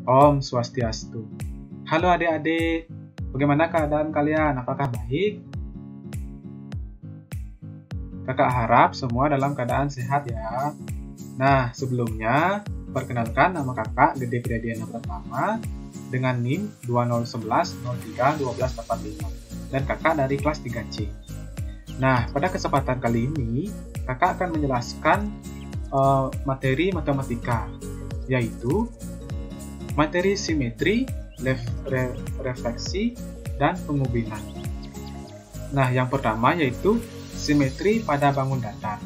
Om Swastiastu. Halo adik-adik, bagaimana keadaan kalian? Apakah baik? Kakak harap semua dalam keadaan sehat ya. Nah, sebelumnya, perkenalkan nama kakak Gede Priadiana Pratama dengan NIM 2011031245 dan kakak dari kelas 3C. Nah, pada kesempatan kali ini, kakak akan menjelaskan materi matematika, yaitu materi simetri, refleksi, dan pengubinan. Nah, yang pertama yaitu simetri pada bangun datar.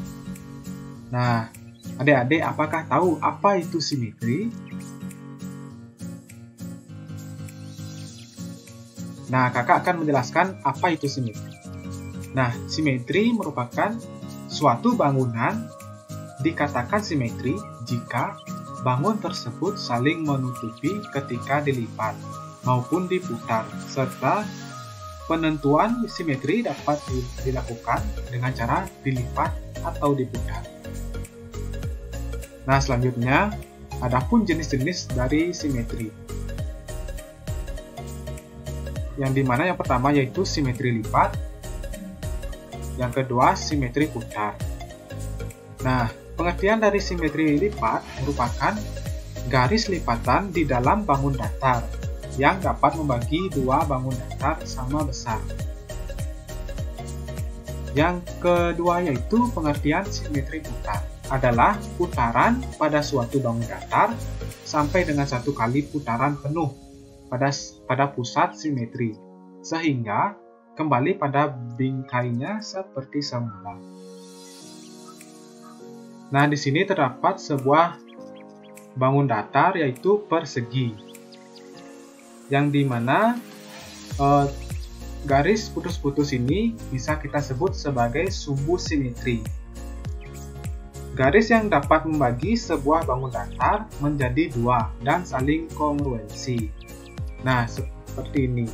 Nah, adik-adik apakah tahu apa itu simetri? Nah, kakak akan menjelaskan apa itu simetri. Nah, simetri merupakan suatu bangunan dikatakan simetri jika bangun tersebut saling menutupi ketika dilipat maupun diputar, serta penentuan simetri dapat dilakukan dengan cara dilipat atau diputar. Nah, selanjutnya, adapun jenis-jenis dari simetri. Yang dimana yang pertama yaitu simetri lipat, yang kedua simetri putar. Nah, pengertian dari simetri lipat merupakan garis lipatan di dalam bangun datar yang dapat membagi dua bangun datar sama besar. Yang kedua yaitu pengertian simetri putar adalah putaran pada suatu bangun datar sampai dengan satu kali putaran penuh pada pusat simetri, sehingga kembali pada bingkainya seperti semula. Nah, di sini terdapat sebuah bangun datar yaitu persegi, yang dimana garis putus-putus ini bisa kita sebut sebagai sumbu simetri. Garis yang dapat membagi sebuah bangun datar menjadi dua dan saling kongruensi. Nah, seperti ini.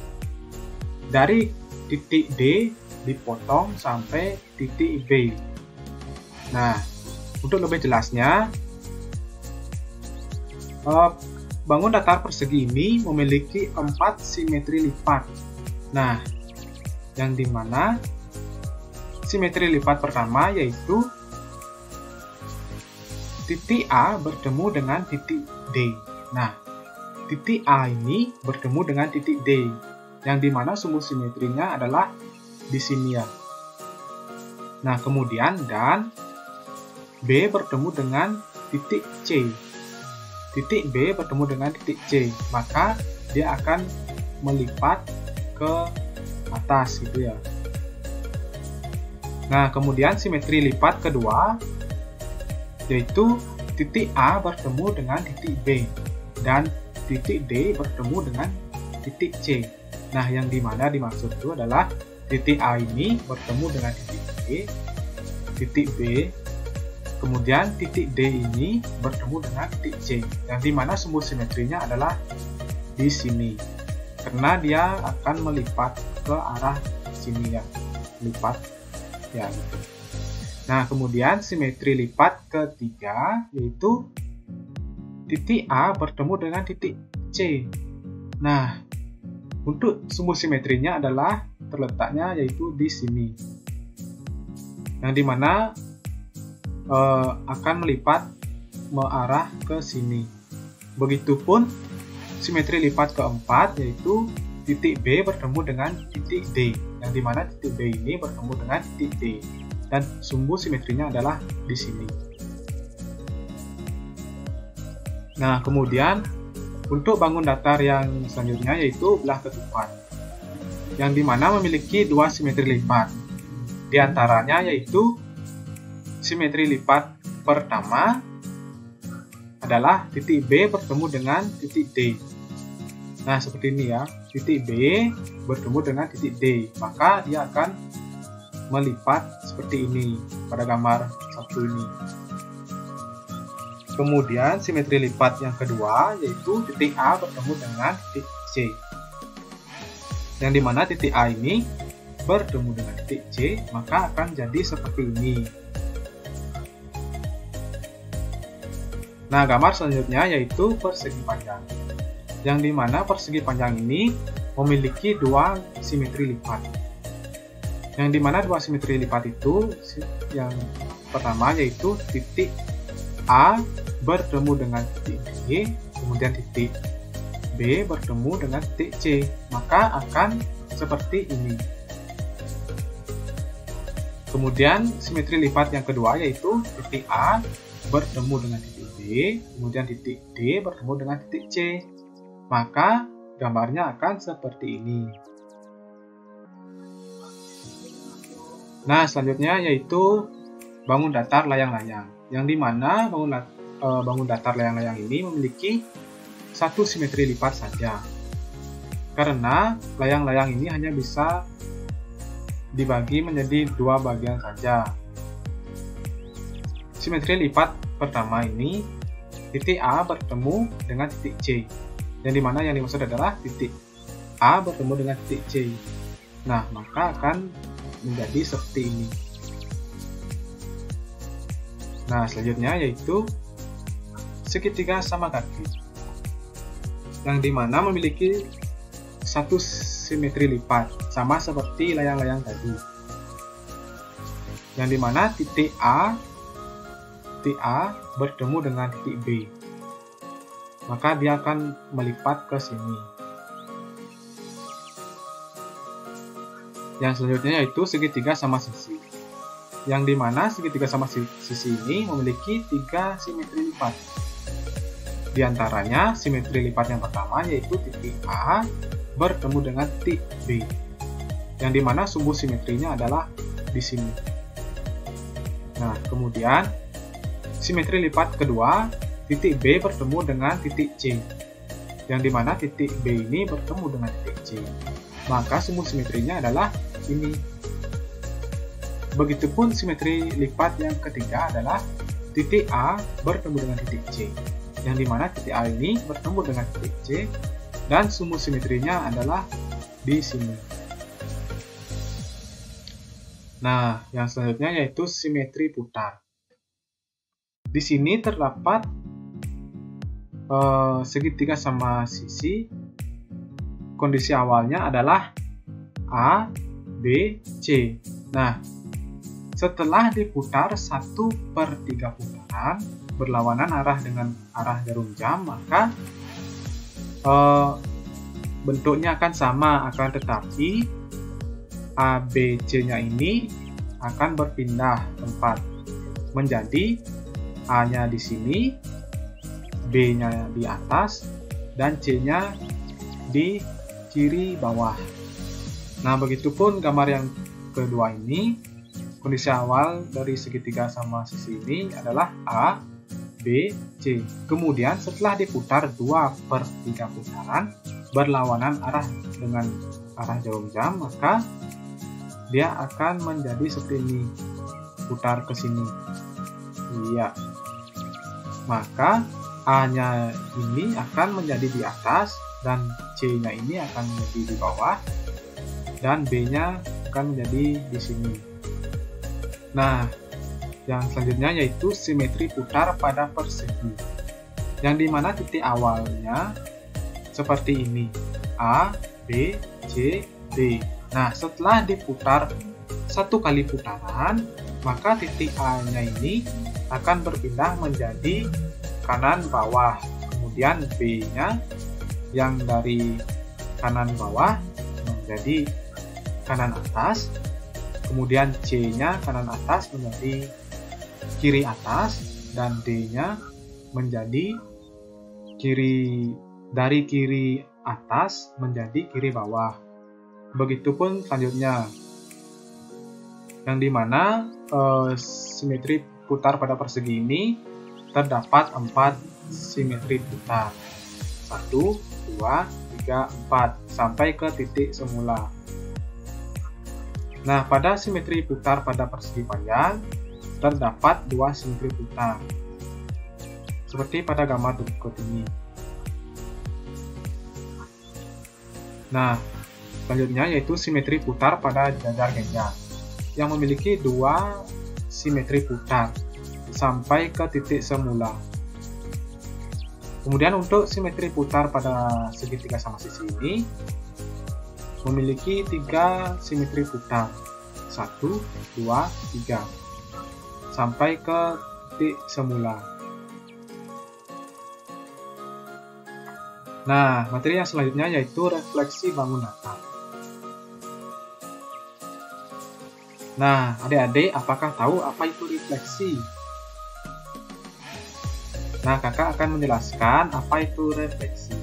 Dari titik D dipotong sampai titik B. Nah, untuk lebih jelasnya, bangun datar persegi ini memiliki 4 simetri lipat. Nah, yang dimana simetri lipat pertama yaitu titik A bertemu dengan titik D. Nah, titik A ini bertemu dengan titik D, yang dimana sumbu simetrinya adalah di sini ya. Nah, kemudian dan B bertemu dengan titik C. Titik B bertemu dengan titik C, maka dia akan melipat ke atas gitu ya. Nah, kemudian simetri lipat kedua yaitu titik A bertemu dengan titik B dan titik D bertemu dengan titik C. Nah, yang dimana dimaksud itu adalah titik A ini bertemu dengan titik B, kemudian titik D ini bertemu dengan titik C, yang dimana sumbu simetrinya adalah di sini, karena dia akan melipat ke arah sini ya, lipat ya gitu. Nah, kemudian simetri lipat ketiga yaitu titik A bertemu dengan titik C. Nah, untuk sumbu simetrinya adalah terletaknya yaitu di sini, yang dimana akan melipat mengarah ke sini. Begitupun simetri lipat keempat yaitu titik B bertemu dengan titik D, yang dimana titik B ini bertemu dengan titik D dan sumbu simetrinya adalah di sini. Nah, kemudian untuk bangun datar yang selanjutnya yaitu belah ketupat, yang dimana memiliki dua simetri lipat. Di antaranya yaitu simetri lipat pertama adalah titik B bertemu dengan titik D. Nah, seperti ini ya, titik B bertemu dengan titik D, maka dia akan melipat seperti ini pada gambar satu ini. Kemudian simetri lipat yang kedua yaitu titik A bertemu dengan titik C, yang dimana titik A ini bertemu dengan titik C, maka akan jadi seperti ini. Nah, gambar selanjutnya yaitu persegi panjang. yang dimana persegi panjang ini memiliki dua simetri lipat. Yang dimana dua simetri lipat itu, yang pertama yaitu titik A bertemu dengan titik D, kemudian titik B bertemu dengan titik C, maka akan seperti ini. Kemudian simetri lipat yang kedua yaitu titik A bertemu dengan titik B, kemudian titik D bertemu dengan titik C, maka gambarnya akan seperti ini. Nah, selanjutnya yaitu bangun datar layang-layang, yang dimana bangun datar layang-layang ini memiliki satu simetri lipat saja, karena layang-layang ini hanya bisa dibagi menjadi dua bagian saja. Simetri lipat pertama ini titik A bertemu dengan titik C, yang dimana yang dimaksud adalah titik A bertemu dengan titik C. Nah, maka akan menjadi seperti ini. Nah, selanjutnya yaitu segitiga sama kaki, yang dimana memiliki satu simetri lipat, sama seperti layang-layang tadi, yang dimana titik A bertemu dengan titik B, maka dia akan melipat ke sini. Yang selanjutnya yaitu segitiga sama sisi, yang dimana segitiga sama sisi ini memiliki tiga simetri lipat. Di antaranya simetri lipat yang pertama yaitu titik A bertemu dengan titik B, yang dimana sumbu simetrinya adalah di sini. Nah, kemudian simetri lipat kedua titik B bertemu dengan titik C, yang dimana titik B ini bertemu dengan titik C, maka sumbu simetrinya adalah ini. Begitupun simetri lipat yang ketiga adalah titik A bertemu dengan titik C, yang dimana titik A ini bertemu dengan titik C dan sumbu simetrinya adalah di sini. Nah, yang selanjutnya yaitu simetri putar. Di sini terdapat segitiga sama sisi. Kondisi awalnya adalah A, B, C. Nah, setelah diputar 1/3 putaran berlawanan arah dengan arah jarum jam, maka bentuknya akan sama, akan tetapi A, B, C-nya ini akan berpindah tempat menjadi A-nya di sini, B-nya di atas, dan C-nya di kiri bawah. Nah, begitupun gambar yang kedua ini, kondisi awal dari segitiga sama sisi ini adalah A, B, C. Kemudian setelah diputar 2/3 putaran berlawanan arah dengan arah jarum jam, maka dia akan menjadi seperti ini, putar ke sini. Iya. Maka A-nya ini akan menjadi di atas dan C-nya ini akan menjadi di bawah dan B-nya akan menjadi di sini. Nah, yang selanjutnya yaitu simetri putar pada persegi, yang dimana titik awalnya seperti ini, A, B, C, D. Nah, setelah diputar 1 kali putaran, maka titik A-nya ini akan berpindah menjadi kanan bawah, kemudian B-nya yang dari kanan bawah menjadi kanan atas, kemudian C-nya kanan atas menjadi kiri atas, dan D-nya menjadi dari kiri atas menjadi kiri bawah. Begitupun selanjutnya, yang dimana simetri putar pada persegi ini terdapat 4 simetri putar, 1, 2, 3, 4 sampai ke titik semula. Nah, pada simetri putar pada persegi panjang terdapat 2 simetri putar, seperti pada gambar berikut ini. Nah, selanjutnya yaitu simetri putar pada jajar genjang, yang memiliki 2 simetri putar sampai ke titik semula. Kemudian untuk simetri putar pada segitiga sama sisi ini memiliki 3 simetri putar. 1, 2, 3. Sampai ke titik semula. Nah, materi yang selanjutnya yaitu refleksi bangun datar. Nah, adik-adik apakah tahu apa itu refleksi? Nah, kakak akan menjelaskan apa itu refleksi.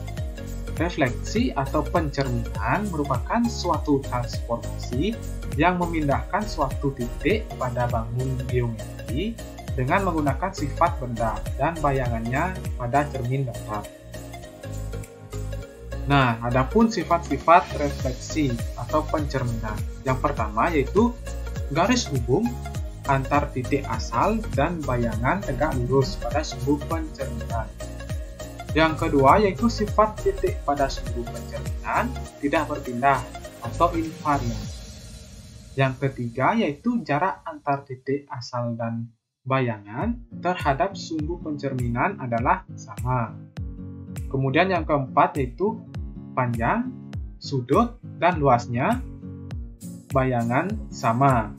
Refleksi atau pencerminan merupakan suatu transformasi yang memindahkan suatu titik pada bangun geometri dengan menggunakan sifat benda dan bayangannya pada cermin datar. Nah, adapun sifat-sifat refleksi atau pencerminan. Yang pertama yaitu garis hubung antar titik asal dan bayangan tegak lurus pada sumbu pencerminan. Yang kedua yaitu sifat titik pada sumbu pencerminan tidak berpindah atau invarian. Yang ketiga yaitu jarak antar titik asal dan bayangan terhadap sumbu pencerminan adalah sama. Kemudian yang keempat yaitu panjang, sudut, dan luasnya bayangan sama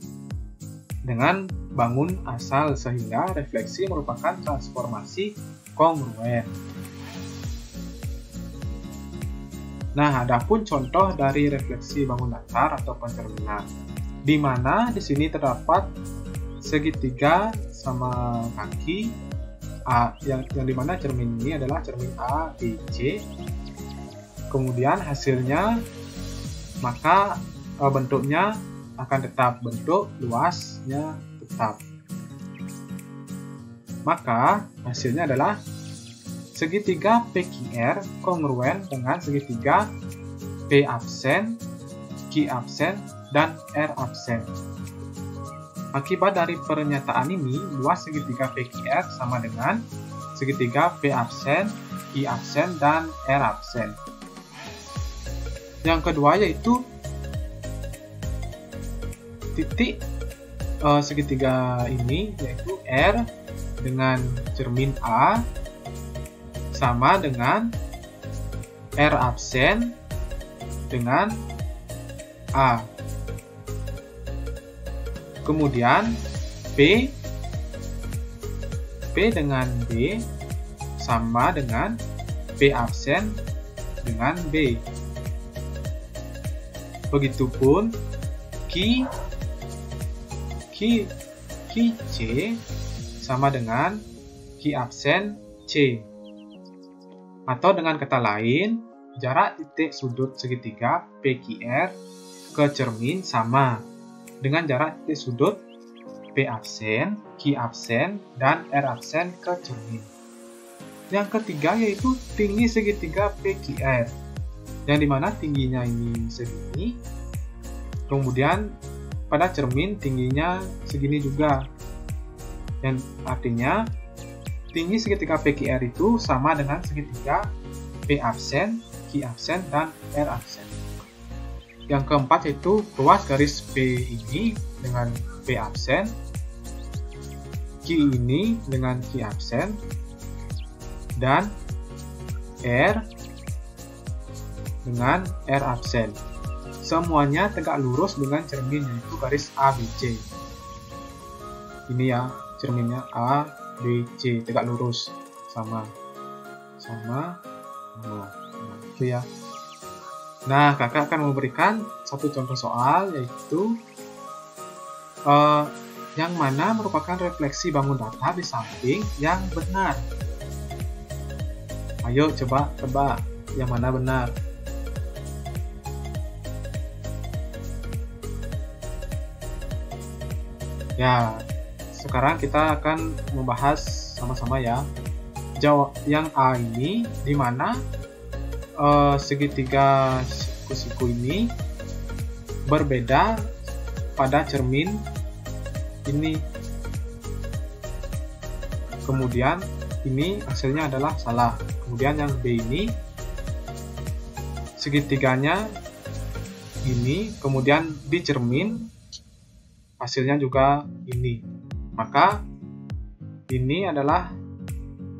dengan bangun asal sehingga refleksi merupakan transformasi kongruen. Nah, adapun contoh dari refleksi bangun datar atau pencerminan, di mana di sini terdapat segitiga sama kaki A, yang dimana cermin ini adalah cermin A, B, C. Kemudian hasilnya maka bentuknya akan tetap, bentuk luasnya tetap. Maka hasilnya adalah segitiga PQR kongruen dengan segitiga P absen, Q absen, dan R absen. Akibat dari pernyataan ini, luas segitiga PQR sama dengan segitiga P absen, Q absen, dan R absen. Yang kedua yaitu titik segitiga ini yaitu R dengan cermin A sama dengan R absen dengan A. Kemudian P dengan B sama dengan P absen dengan B. Begitupun Q C sama dengan Q absen C. Atau dengan kata lain, jarak titik sudut segitiga PQR ke cermin sama dengan jarak titik sudut P absen, Q absen, dan R absen ke cermin. Yang ketiga yaitu tinggi segitiga PQR, yang dimana tingginya ini segini, kemudian pada cermin tingginya segini juga, yang artinya tinggi segitiga PQR itu sama dengan segitiga P absen, Q absen, dan R absen. Yang keempat yaitu ruas garis P ini dengan P absen, Q ini dengan Q absen, dan R dengan R absen. Semuanya tegak lurus dengan cermin yaitu garis ABC. Ini ya cerminnya A, B, C tegak lurus sama itu ya. Nah, kakak akan memberikan satu contoh soal yaitu yang mana merupakan refleksi bangun datar di samping yang benar. Ayo coba tebak yang mana benar. Ya, sekarang kita akan membahas sama-sama ya. Yang A ini di mana segitiga siku-siku ini berbeda pada cermin ini. Kemudian ini hasilnya adalah salah. Kemudian yang B ini segitiganya ini, kemudian di cermin hasilnya juga ini. Maka ini adalah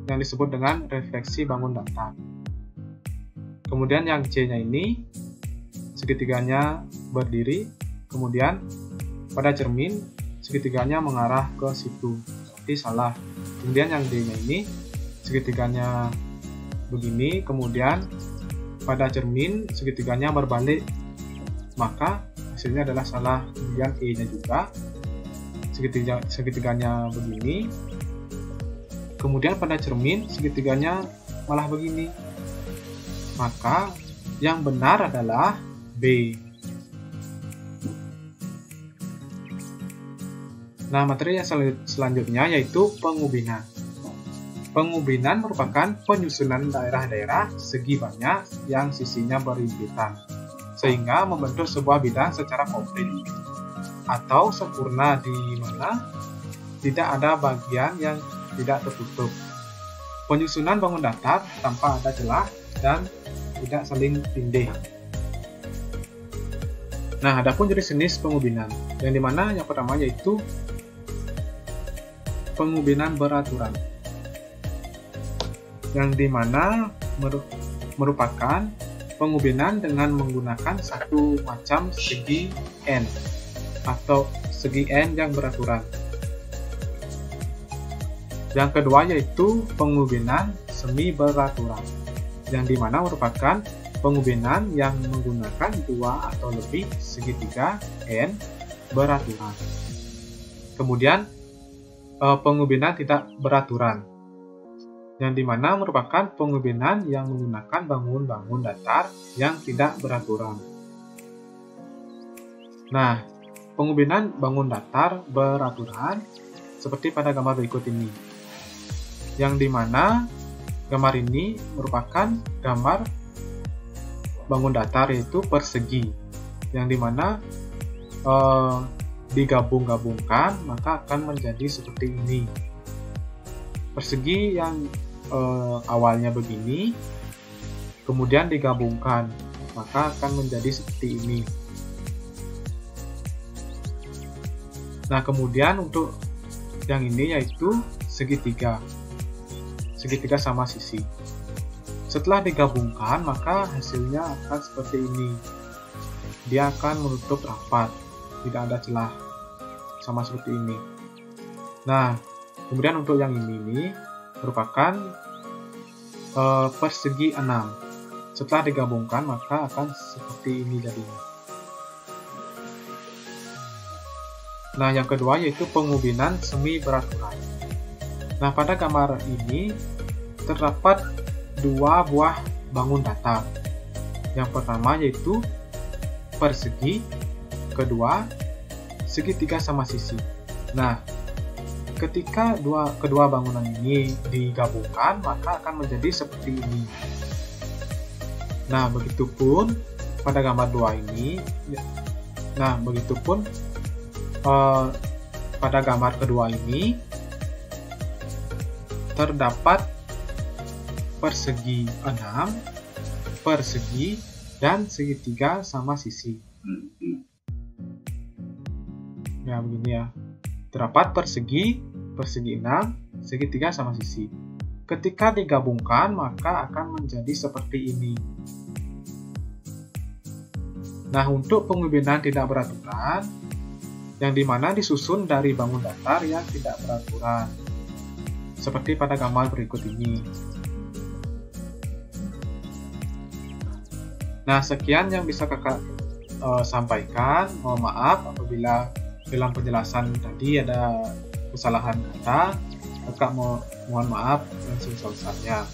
yang disebut dengan refleksi bangun datar. Kemudian yang C-nya ini segitiganya berdiri, kemudian pada cermin segitiganya mengarah ke situ, berarti salah. Kemudian yang D-nya ini segitiganya begini, kemudian pada cermin segitiganya berbalik, maka hasilnya adalah salah. Kemudian E-nya juga segitiganya begini, kemudian pada cermin segitiganya malah begini, maka yang benar adalah B. Nah, materi yang selanjutnya yaitu pengubinan. Pengubinan merupakan penyusunan daerah-daerah segi banyak yang sisinya berhimpitan, sehingga membentuk sebuah bidang secara komplit atau sempurna di mana tidak ada bagian yang tidak tertutup. Penyusunan bangun datar tanpa ada celah dan tidak saling tindih. Nah, adapun jenis-jenis pengubinan, yang dimana yang pertama yaitu pengubinan beraturan, yang dimana merupakan pengubinan dengan menggunakan satu macam segi N atau segi N yang beraturan. Yang kedua yaitu pengubinan semi beraturan, yang dimana merupakan pengubinan yang menggunakan dua atau lebih segitiga N beraturan. Kemudian pengubinan tidak beraturan, yang dimana merupakan pengubinan yang menggunakan bangun-bangun datar yang tidak beraturan. Nah, pengubinan bangun datar beraturan seperti pada gambar berikut ini, yang dimana gambar ini merupakan gambar bangun datar yaitu persegi, yang dimana digabung-gabungkan maka akan menjadi seperti ini. Persegi yang awalnya begini, kemudian digabungkan, maka akan menjadi seperti ini. Nah, kemudian untuk yang ini yaitu segitiga sama sisi. Setelah digabungkan, maka hasilnya akan seperti ini. Dia akan menutup rapat, tidak ada celah, sama seperti ini. Nah, kemudian untuk yang ini merupakan persegi 6. Setelah digabungkan maka akan seperti ini jadinya. Nah, yang kedua yaitu pengubinan semi beraturan. Nah, pada gambar ini terdapat dua buah bangun datar. Yang pertama yaitu persegi, kedua segitiga sama sisi. Nah, ketika kedua bangunan ini digabungkan, maka akan menjadi seperti ini. Nah, begitupun pada gambar 2 ini. Nah, begitupun pada gambar kedua ini terdapat persegi 6, persegi, dan segitiga sama sisi. Ya, begini ya. Terdapat persegi 6, segitiga sama sisi. Ketika digabungkan, maka akan menjadi seperti ini. Nah, untuk pengubinan tidak beraturan, yang dimana disusun dari bangun datar yang tidak beraturan, seperti pada gambar berikut ini. Nah, sekian yang bisa kakak sampaikan. Mohon maaf apabila dalam penjelasan tadi ada kesalahan kata. Kakak mohon maaf yang sebesar-besarnya.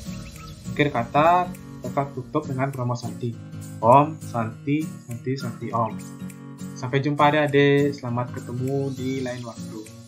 Akhir kata, kakak tutup dengan promo Santi. Om, Santi, Santi, Santi, Om. Sampai jumpa adik-adik. Selamat ketemu di lain waktu.